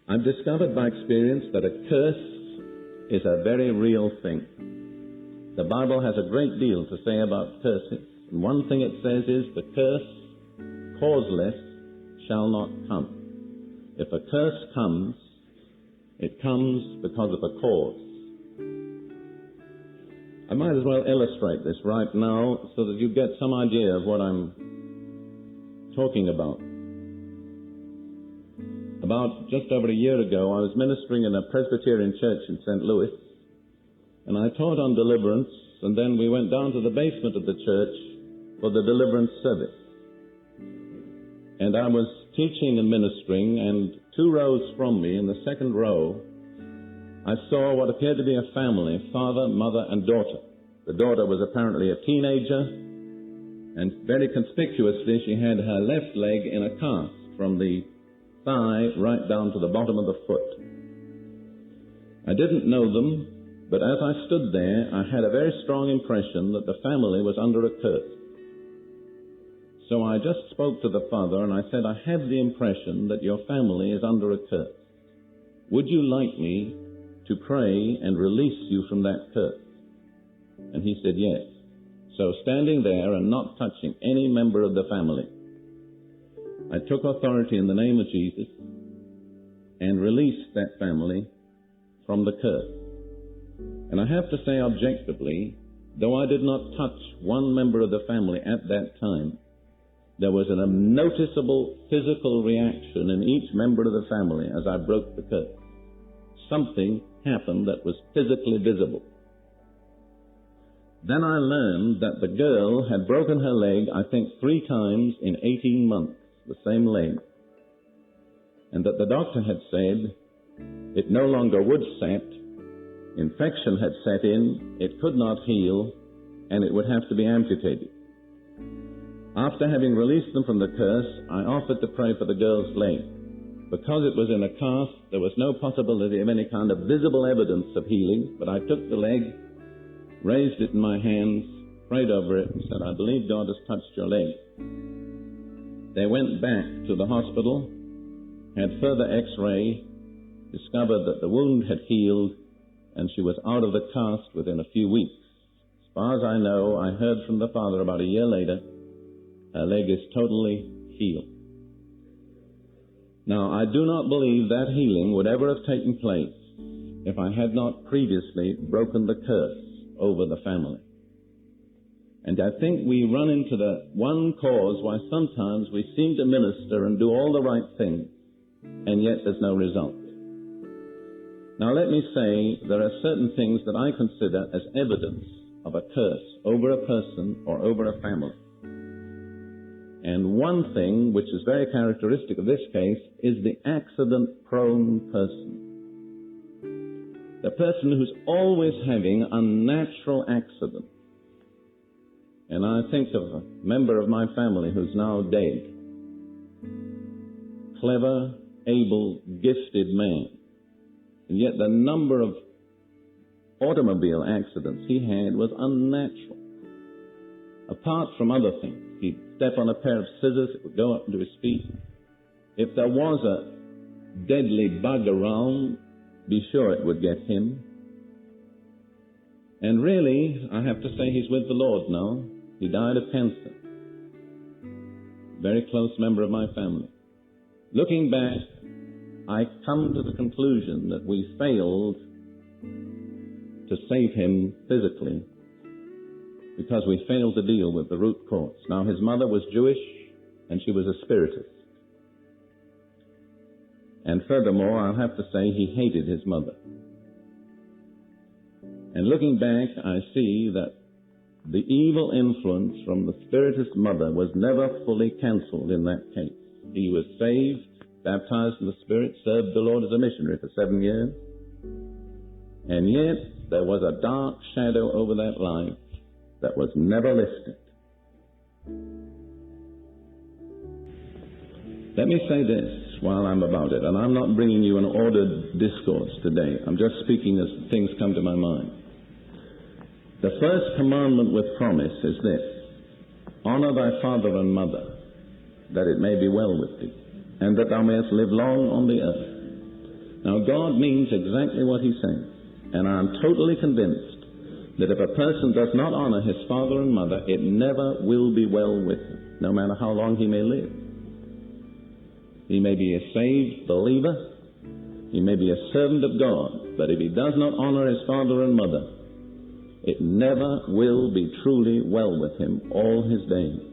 I've discovered by experience that a curse is a very real thing. The Bible has a great deal to say about curses. And one thing it says is, the curse, causeless, shall not come. If a curse comes, it comes because of a cause. I might as well illustrate this right now so that you get some idea of what I'm talking about. About just over a year ago, I was ministering in a Presbyterian church in St. Louis, and I taught on deliverance, and then we went down to the basement of the church for the deliverance service. And I was teaching and ministering, and 2 rows from me, in the second row, I saw what appeared to be a family, father, mother, and daughter. The daughter was apparently a teenager, and very conspicuously she had her left leg in a cast from the thigh right down to the bottom of the foot. I didn't know them, but as I stood there, I had a very strong impression that the family was under a curse. So I just spoke to the father and I said, I have the impression that your family is under a curse. Would you like me to pray and release you from that curse? And he said yes. So standing there and not touching any member of the family, I took authority in the name of Jesus and released that family from the curse. And I have to say objectively, though I did not touch one member of the family at that time, there was a noticeable physical reaction in each member of the family as I broke the curse. Something happened that was physically visible. Then I learned that the girl had broken her leg, I think 3 times in 18 months, the same leg. And that the doctor had said it no longer would set, infection had set in, it could not heal, and it would have to be amputated. After having released them from the curse, I offered to pray for the girl's leg. Because it was in a cast, there was no possibility of any kind of visible evidence of healing, but I took the leg, raised it in my hands, prayed over it, and said, I believe God has touched your leg. They went back to the hospital, had further x-ray, discovered that the wound had healed, and she was out of the cast within a few weeks. As far as I know, I heard from the father about a year later, her leg is totally healed. Now, I do not believe that healing would ever have taken place if I had not previously broken the curse over the family. And I think we run into the one cause why sometimes we seem to minister and do all the right things, and yet there's no result. Now let me say, there are certain things that I consider as evidence of a curse over a person or over a family. And one thing, which is very characteristic of this case, is the accident-prone person. The person who's always having unnatural accidents. And I think of a member of my family who's now dead. Clever, able, gifted man. And yet the number of automobile accidents he had was unnatural. Apart from other things. He'd step on a pair of scissors, it would go up into his feet. If there was a deadly bug around, be sure it would get him. And really, I have to say he's with the Lord now. He died of cancer. Very close member of my family. Looking back, I come to the conclusion that we failed to save him physically because we failed to deal with the root cause. Now, his mother was Jewish, and she was a spiritist. And furthermore, I'll have to say he hated his mother. And looking back, I see that the evil influence from the spiritist mother was never fully cancelled in that case. He was saved, baptized in the Spirit, served the Lord as a missionary for 7 years. And yet, there was a dark shadow over that life that was never lifted. Let me say this while I'm about it, and I'm not bringing you an ordered discourse today. I'm just speaking as things come to my mind. The first commandment with promise is this: honor thy father and mother, that it may be well with thee, and that thou mayest live long on the earth. Now, God means exactly what He says, and I'm totally convinced that if a person does not honor his father and mother, it never will be well with him, no matter how long he may live. He may be a saved believer, he may be a servant of God, but if he does not honor his father and mother, it never will be truly well with him all his days.